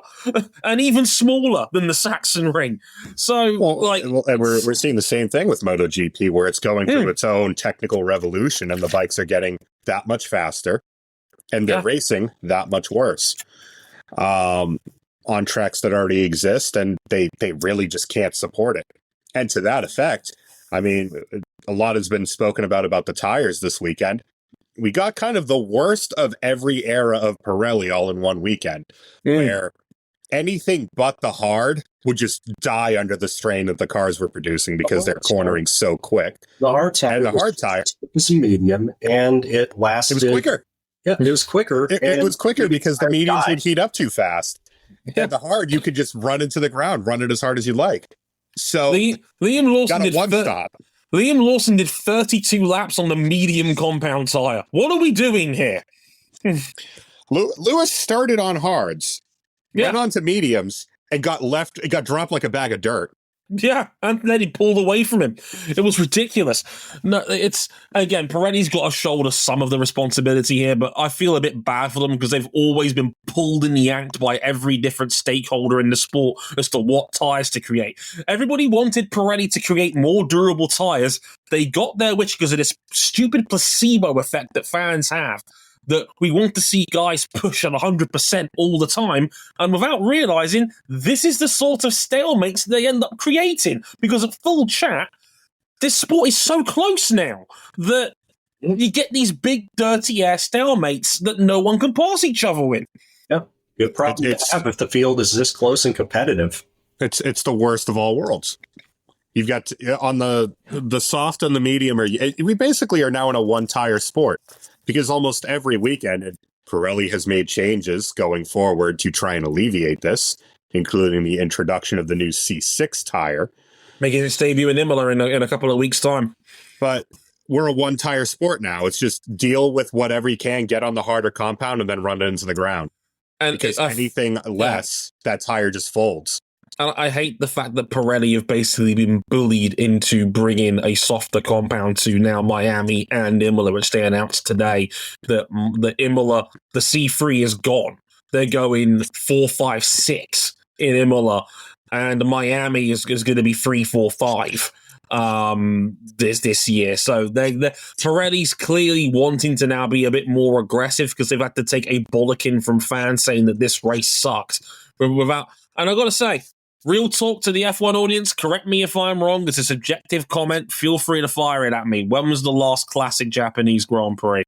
and even smaller than the Saxon Ring. So, and we're seeing the same thing with MotoGP, where it's going through its own technical revolution, and the bikes are getting that much faster, and they're racing that much worse. On tracks that already exist, and they really just can't support it. And to that effect, I mean, a lot has been spoken about the tires this weekend. We got kind of the worst of every era of Pirelli all in one weekend, where anything but the hard would just die under the strain that the cars were producing because they're cornering so quick. The hard tire was medium, and it lasted. It was quicker. Yeah, it was quicker. It was quicker because the mediums would heat up too fast. And the hard, you could just run into the ground, run it as hard as you like. So Liam Lawson did 32 laps on the medium compound tire. What are we doing here? Lewis started on hards, went on to mediums, and got dropped like a bag of dirt. Yeah, and then he pulled away from him. It was ridiculous. No, it's, again, Pirelli's got to shoulder some of the responsibility here, but I feel a bit bad for them because they've always been pulled in the act by every different stakeholder in the sport as to what tyres to create. Everybody wanted Pirelli to create more durable tyres. They got their wish because of this stupid placebo effect that fans have, that we want to see guys push at 100% all the time, and without realising this is the sort of stalemates they end up creating, because at full chat, this sport is so close now that you get these big dirty air stalemates that no one can pass each other with. Yeah, good problem to have if the field is this close and competitive. It's the worst of all worlds. You've got on the soft and the medium, we basically are now in a one-tire sport. Because almost every weekend, Pirelli has made changes going forward to try and alleviate this, including the introduction of the new C6 tire. Making its debut in Imola in a couple of weeks' time. But we're a one-tire sport now. It's just deal with whatever you can, get on the harder compound, and then run it into the ground. And because anything less, that tire just folds. And I hate the fact that Pirelli have basically been bullied into bringing a softer compound to now Miami and Imola, which they announced today that the Imola, the C3 is gone. They're going 4, 5, 6 in Imola, and Miami is going to be 3, 4, 5 this year. So Pirelli's clearly wanting to now be a bit more aggressive because they've had to take a bollocking from fans saying that this race sucked. And I've got to say, real talk to the F1 audience, correct me if I'm wrong. It's a subjective comment. Feel free to fire it at me. When was the last classic Japanese Grand Prix?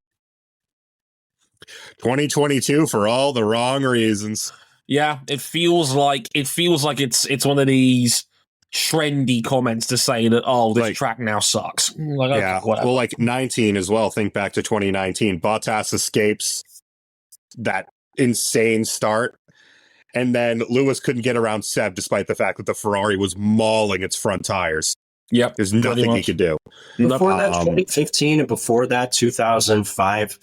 2022 for all the wrong reasons. Yeah, it feels like it's one of these trendy comments to say that, this track now sucks. Well, like 19 as well. Think back to 2019. Bottas escapes that insane start. And then Lewis couldn't get around Seb despite the fact that the Ferrari was mauling its front tires. Yep. There's nothing he could do. Before that, 2015, and before that, 2005,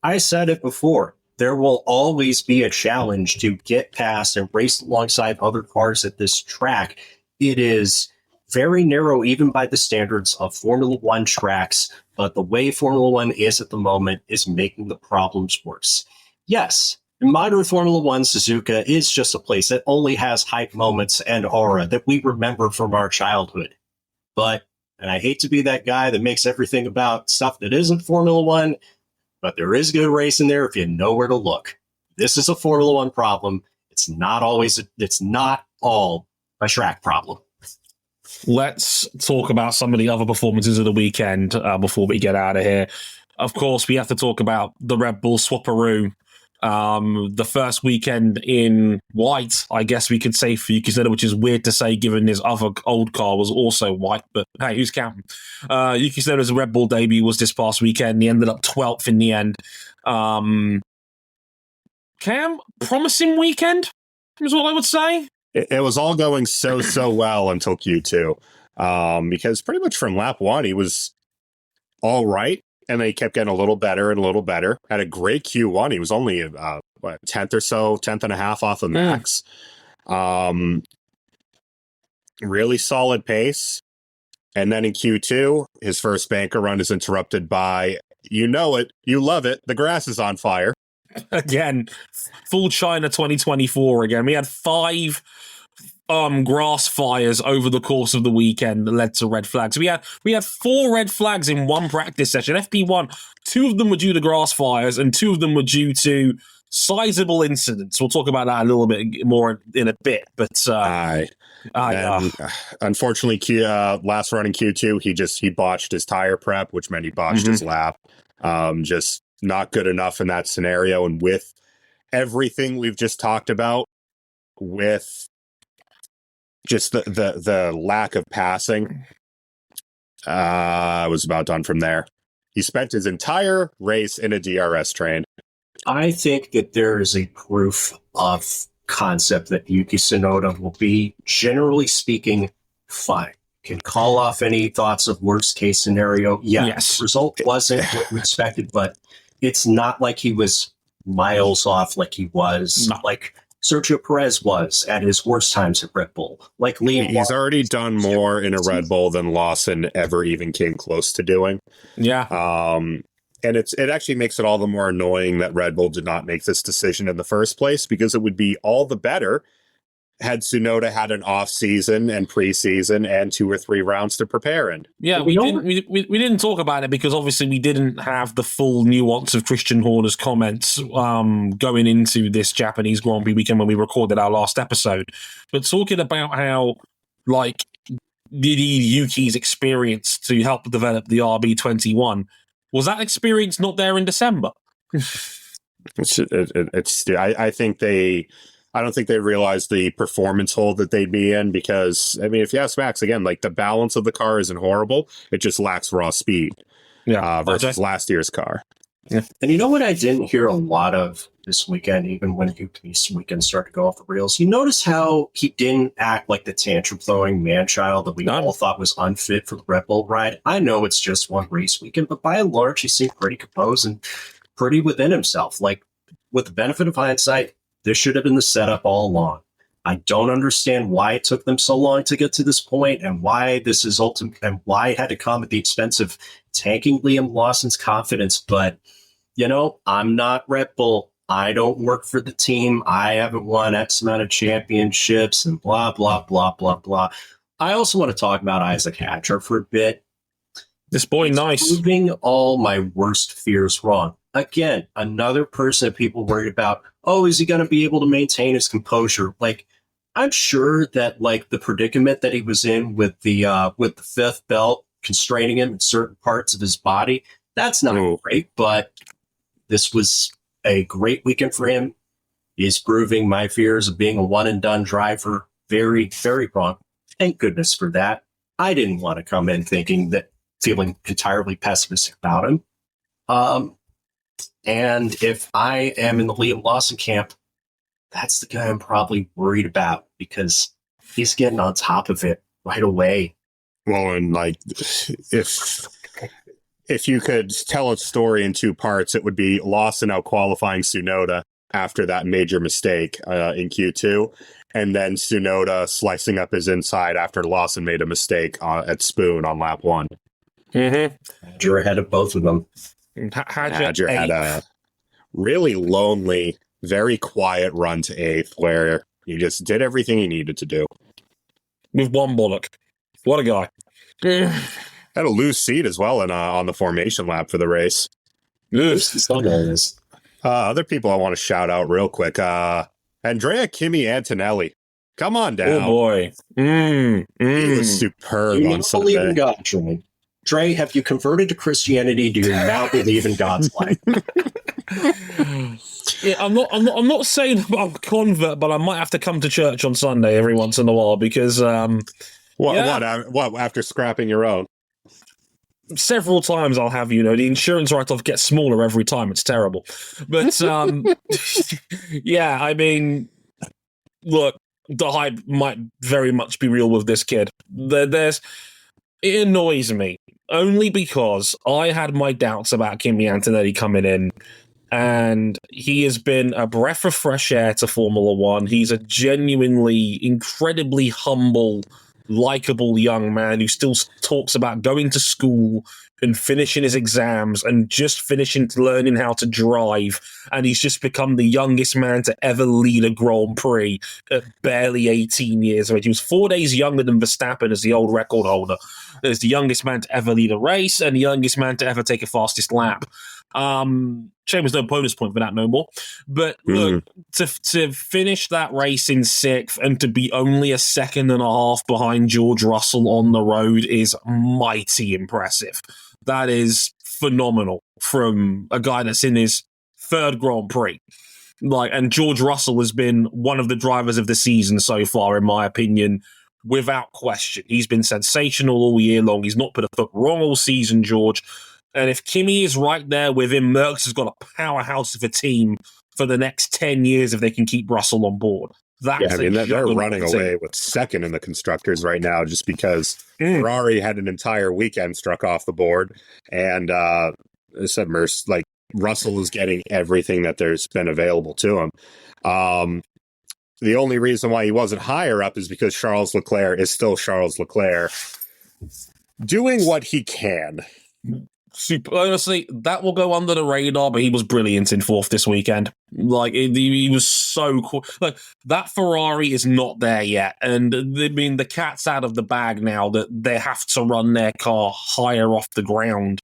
I said it before. There will always be a challenge to get past and race alongside other cars at this track. It is very narrow, even by the standards of Formula One tracks, but the way Formula One is at the moment is making the problems worse. Yes, modern Formula One Suzuka is just a place that only has hype moments and aura that we remember from our childhood. But, and I hate to be that guy that makes everything about stuff that isn't Formula One, but there is good racing there if you know where to look. This is a Formula One problem. It's not all a track problem. Let's talk about some of the other performances of the weekend before we get out of here. Of course, we have to talk about the Red Bull Swapperoo. The first weekend in white, I guess we could say for Yuki Tsunoda, which is weird to say given his other old car was also white, but hey, who's counting? Yuki Tsunoda's Red Bull debut was this past weekend. He ended up 12th in the end. Cam, promising weekend is what I would say. It was all going so well until Q2, because pretty much from lap 1, he was all right. And then he kept getting a little better and a little better. Had a great Q1. He was only 10th or so, 10th and a half off of max. Really solid pace. And then in Q2, his first banker run is interrupted by, you know it, you love it, the grass is on fire. Again, full China 2024 again. We had 5 grass fires over the course of the weekend that led to red flags. We had 4 red flags in one practice session. FP1, 2 of them were due to grass fires and 2 of them were due to sizable incidents. We'll talk about that a little bit more in a bit. But unfortunately, last run in Q2, he botched his tire prep, which meant he botched his lap. Just not good enough in that scenario. And with everything we've just talked about, with just the lack of passing, I was about done from there. He spent his entire race in a DRS train. I think that there is a proof of concept that Yuki Tsunoda will be, generally speaking, fine. Can call off any thoughts of worst case scenario. Yes. The result wasn't what we expected, but it's not like he was miles off like he was like Sergio Perez was at his worst times at Red Bull. Like Liam, he's already done more in a Red Bull than Lawson ever even came close to doing. Yeah. And it actually makes it all the more annoying that Red Bull did not make this decision in the first place, because it would be all the better had Tsunoda had an off season and preseason and 2 or 3 rounds to prepare in. Yeah, we didn't talk about it because obviously we didn't have the full nuance of Christian Horner's comments going into this Japanese Grand Prix weekend when we recorded our last episode. But talking about how, like, Yuki's experience to help develop the RB21, was that experience not there in December? I don't think they realized the performance hole that they'd be in, because, I mean, if you ask Max, again, like, the balance of the car isn't horrible. It just lacks raw speed versus last year's car. Yeah. And you know what I didn't hear a lot of this weekend, even when this weekend started to go off the rails? You notice how he didn't act like the tantrum-throwing man-child that we all thought was unfit for the Red Bull ride. I know it's just one race weekend, but by and large, he seemed pretty composed and pretty within himself. Like, with the benefit of hindsight, this should have been the setup all along. I don't understand why it took them so long to get to this point, and why this is ultimate, and why it had to come at the expense of tanking Liam Lawson's confidence. But, you know, I'm not Red Bull. I don't work for the team. I haven't won X amount of championships and blah, blah, blah, blah, blah. I also want to talk about Isack Hadjar for a bit. This boy, nice. Proving all my worst fears wrong. Again, another person that people worried about, oh, is he going to be able to maintain his composure? Like, I'm sure that, like, the predicament that he was in with the 5th belt constraining him in certain parts of his body, that's not great, but this was a great weekend for him. He's proving my fears of being a one-and-done driver very, very wrong. Thank goodness for that. I didn't want to come in feeling entirely pessimistic about him. And if I am in the Liam Lawson camp, that's the guy I'm probably worried about, because he's getting on top of it right away. Well, and like, if you could tell a story in two parts, it would be Lawson out qualifying Tsunoda after that major mistake in Q2, and then Tsunoda slicing up his inside after Lawson made a mistake at Spoon on lap 1. Mm-hmm. You're ahead of both of them. Hadjar had a really lonely, very quiet run to 8th where he just did everything he needed to do. With one bullock. What a guy. Had a loose seat as well on the formation lap for the race. Other people I want to shout out real quick. Andrea Kimi Antonelli. Come on down. Oh, boy. He was superb on Sunday. Believe in God, Trey. Trey, have you converted to Christianity? Do you now believe in God's light? Yeah, I'm not saying I'm a convert, but I might have to come to church on Sunday every once in a while because what after scrapping your own? Several times I'll have, the insurance write-off gets smaller every time. It's terrible. But, yeah, I mean, look, the hype might very much be real with this kid. It annoys me, only because I had my doubts about Kimi Antonelli coming in, and he has been a breath of fresh air to Formula One. He's a genuinely, incredibly humble, likable young man who still talks about going to school and finishing his exams and just finishing learning how to drive. And he's just become the youngest man to ever lead a Grand Prix at barely 18 years of age. He was 4 days younger than Verstappen as the old record holder. As the youngest man to ever lead a race and the youngest man to ever take a fastest lap. Shame there's no bonus point for that no more. But look, to finish that race in 6th and to be only a second and a half behind George Russell on the road is mighty impressive. That is phenomenal from a guy that's in his 3rd Grand Prix. And George Russell has been one of the drivers of the season so far, in my opinion, without question. He's been sensational all year long. He's not put a foot wrong all season, George. And if Kimi is right there with him, Merckx has got a powerhouse of a team for the next 10 years if they can keep Russell on board. They're running away with 2nd in the constructors right now just because Ferrari had an entire weekend struck off the board. And Russell is getting everything that there's been available to him. The only reason why he wasn't higher up is because Charles Leclerc is still Charles Leclerc doing what he can. Super. Honestly, that will go under the radar, but he was brilliant in 4th this weekend. He was so cool. That Ferrari is not there yet. And the cat's out of the bag now that they have to run their car higher off the ground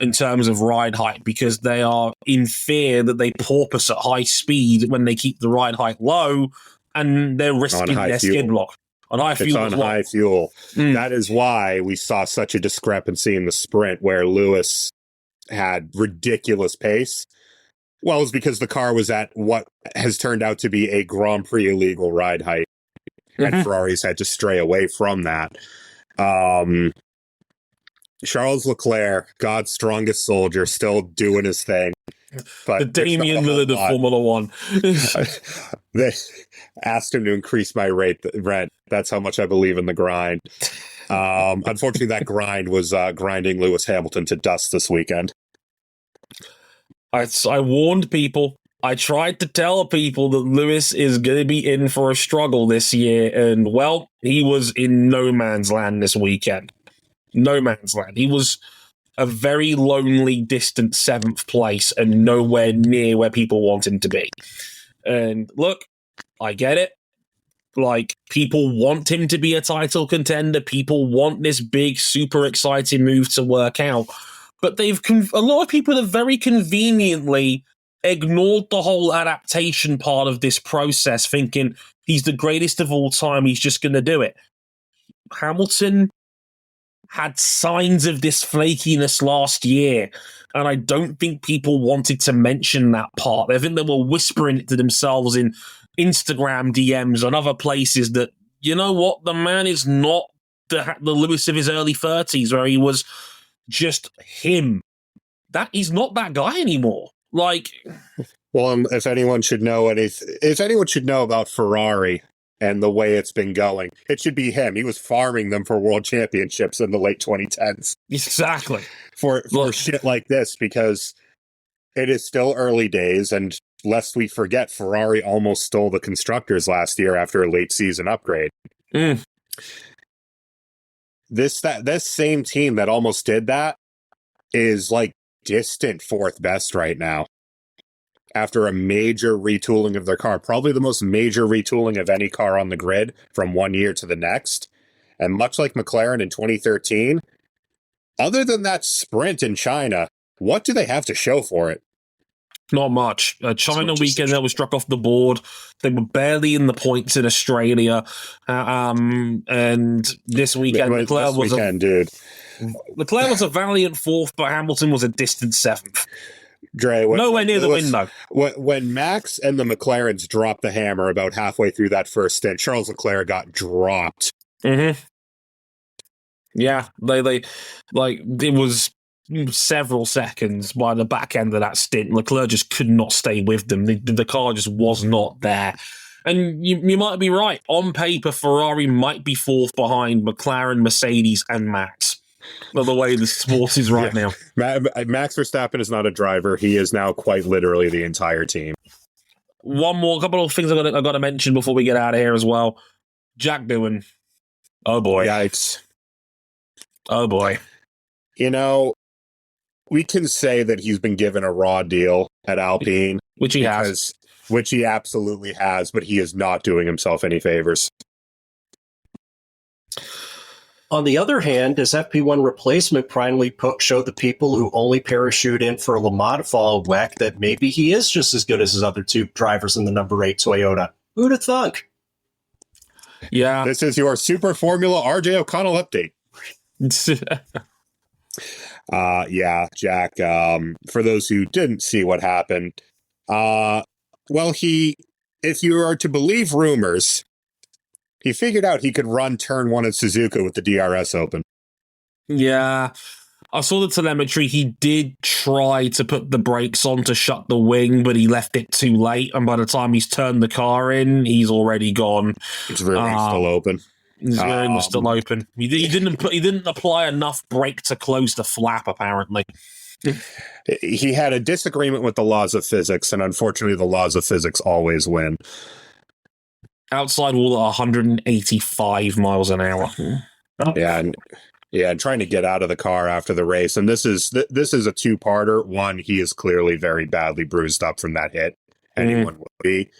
in terms of ride height because they are in fear that they porpoise at high speed when they keep the ride height low and they're risking their skid block. High fuel. That is why we saw such a discrepancy in the sprint where Lewis had ridiculous pace. Well, it's because the car was at what has turned out to be a Grand Prix illegal ride height. And Ferraris had to stray away from that. Charles Leclerc, God's strongest soldier, still doing his thing. But the Damian Lillard of Formula One. They asked him to increase my rent. That's how much I believe in the grind. Unfortunately, that grind was grinding Lewis Hamilton to dust this weekend. I warned people. I tried to tell people that Lewis is going to be in for a struggle this year, and, well, he was in no man's land this weekend. No man's land. He was a very lonely, distant 7th place and nowhere near where people want him to be. And look, I get it. People want him to be a title contender. People want this big, super exciting move to work out. But a lot of people have very conveniently ignored the whole adaptation part of this process, thinking he's the greatest of all time. He's just going to do it. Hamilton had signs of this flakiness last year, and I don't think people wanted to mention that part. I think they were whispering it to themselves in Instagram DMs and other places that, you know what, the man is not the Lewis of his early 30s, where he was just him. That he's not that guy anymore. Well, if anyone should know about Ferrari, and the way it's been going. It should be him. He was farming them for world championships in the late 2010s. Exactly. For shit like this, because it is still early days, and lest we forget, Ferrari almost stole the constructors last year after a late season upgrade. This same team that almost did that is like distant fourth best right now. After a major retooling of their car, probably the most major retooling of any car on the grid from one year to the next. And much like McLaren in 2013, other than that sprint in China, what do they have to show for it? Not much. China weekend that was struck off the board. They were barely in the points in Australia. And this weekend, Leclerc was a valiant fourth, but Hamilton was a distant seventh. Dre, nowhere near the win, though. When Max and the McLarens dropped the hammer about halfway through that first stint, Charles Leclerc got dropped. Mm-hmm. Yeah, they it was several seconds by the back end of that stint. Leclerc just could not stay with them. The car just was not there. And you might be right. On paper, Ferrari might be fourth behind McLaren, Mercedes, and Max. By the way the sport is right now. Max Verstappen is not a driver. He is now quite literally the entire team. A couple of things I've got to mention before we get out of here as well. Jack Doohan. Oh, boy. Yikes. Oh, boy. You know, we can say that he's been given a raw deal at Alpine. Which he has. Which he absolutely has, but he is not doing himself any favors. On the other hand, his FP1 replacement finally showed the people who only parachute in for Le Mans to follow WEC that maybe he is just as good as his other two drivers in the number 8 Toyota. Who'd have thunk? Yeah. This is your Super Formula RJ O'Connell update. Jack, for those who didn't see what happened, if you are to believe rumors, he figured out he could run turn 1 at Suzuka with the DRS open. Yeah. I saw the telemetry. He did try to put the brakes on to shut the wing, but he left it too late. And by the time he's turned the car in, he's already gone. It's really still open. His ring was still open. He didn't apply enough brake to close the flap, apparently. He had a disagreement with the laws of physics, and unfortunately the laws of physics always win. Outside wall at 185 miles an hour. And trying to get out of the car after the race. And this is a two-parter. One, he is clearly very badly bruised up from that hit. Anyone would be.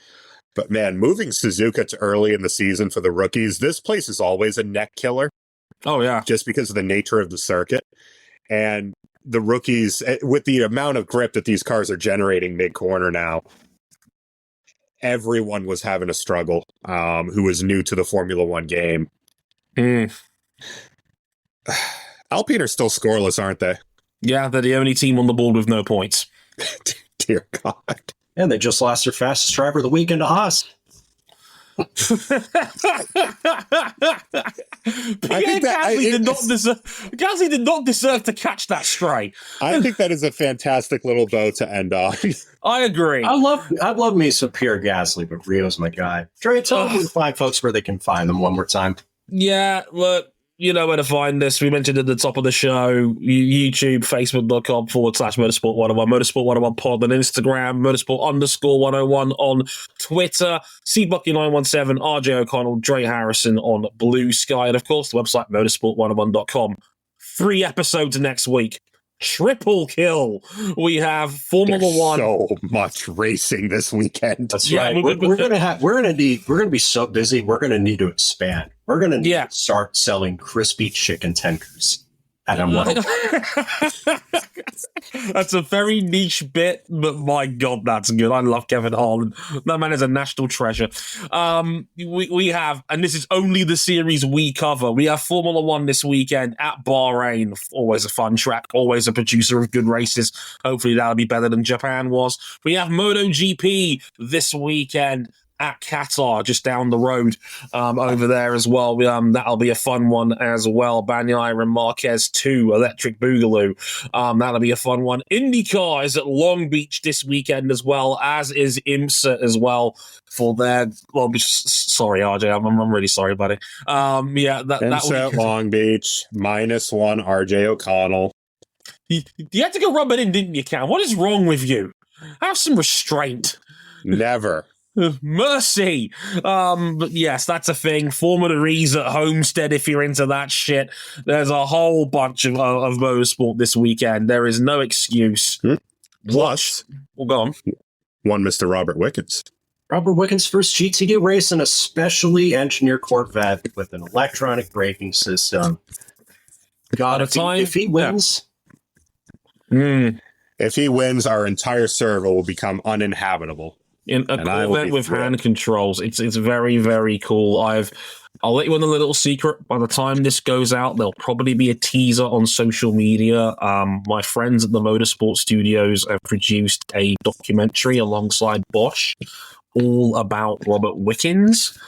But man, moving Suzuka to early in the season for the rookies, this place is always a neck killer. Oh, yeah. Just because of the nature of the circuit. And the rookies, with the amount of grip that these cars are generating mid-corner now, everyone was having a struggle who was new to the Formula One game. Alpine are still scoreless, aren't they? Yeah, they're the only team on the board with no points. Dear God. And they just lost their fastest driver of the weekend to Haas. Gasly did not deserve to catch that stray. I think that is a fantastic little bow to end on. I agree. I love me some Pierre Gasly, but Rio's my guy. Dre, tell them to find folks where they can find them one more time. Yeah, look, you know where to find us. We mentioned at the top of the show, YouTube, Facebook.com/Motorsport101, Motorsport101 pod on Instagram, Motorsport_101 on Twitter, CBucky917, RJ O'Connell, Dre Harrison on Blue Sky, and of course the website Motorsport101.com. 3 episodes next week. Triple kill. We have Formula One. So much racing this weekend. That's right. We're gonna be so busy. We're gonna need to expand. We're gonna need to start selling crispy chicken tenders at M1. That's a very niche bit, but my God, that's good. I love Kevin Harlan. That man is a national treasure. We have, and this is only the series we cover, we have Formula One this weekend at Bahrain. Always a fun track, always a producer of good races. Hopefully that'll be better than Japan was. We have MotoGP this weekend at Qatar, just down the road over there as well. That'll be a fun one as well. Bagnaia and Marquez 2, Electric Boogaloo. That'll be a fun one. IndyCar is at Long Beach this weekend as well, as is IMSA as well for their... Well, sorry, RJ, I'm really sorry, buddy. IMSA at Long Beach, -1 RJ O'Connell. You had to go rub it in, didn't you, Cam? What is wrong with you? Have some restraint. Never. Mercy. But yes, that's a thing. Formula E's at Homestead if you're into that shit. There's a whole bunch of motorsport this weekend. There is no excuse. Plus, well, go on. One Mr. Robert Wickens. Robert Wickens' first GT2 race in a specially engineered Corvette with an electronic braking system. God, if he wins... Yeah. If he wins, our entire server will become uninhabitable. In a Corvette with hand controls. It's very, very cool. I'll let you in a little secret. By the time this goes out, there'll probably be a teaser on social media. My friends at the Motorsport Studios have produced a documentary alongside Bosch all about Robert Wickens.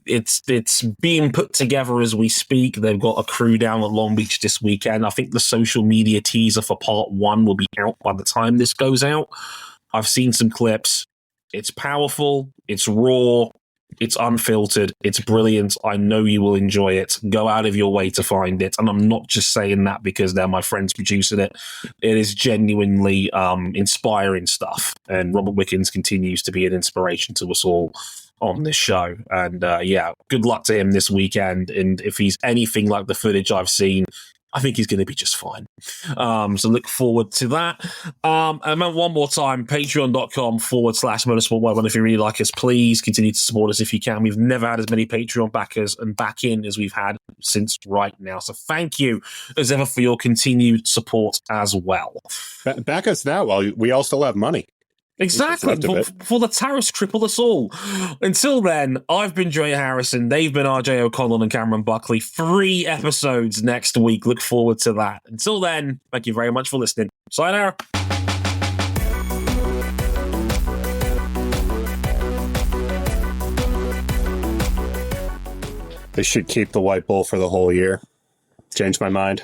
It's being put together as we speak. They've got a crew down at Long Beach this weekend. I think the social media teaser for part 1 will be out by the time this goes out. I've seen some clips. It's powerful. It's raw. It's unfiltered. It's brilliant. I know you will enjoy it. Go out of your way to find it. And I'm not just saying that because they're my friends producing it. It is genuinely inspiring stuff. And Robert Wickens continues to be an inspiration to us all on this show. And good luck to him this weekend. And if he's anything like the footage I've seen, I think he's going to be just fine. So look forward to that. And one more time, patreon.com/motorsport1. If you really like us, please continue to support us if you can. We've never had as many Patreon backers and back in as we've had since right now. So thank you as ever for your continued support as well. Back us now while we all still have money. Exactly, for the tariffs cripple us all. Until then, I've been Dre Harrison, they've been RJ O'Connell and Cameron Buckley. 3 episodes next week. Look forward to that. Until then, thank you very much for listening. Sayonara. They should keep the White Bull for the whole year. Changed my mind.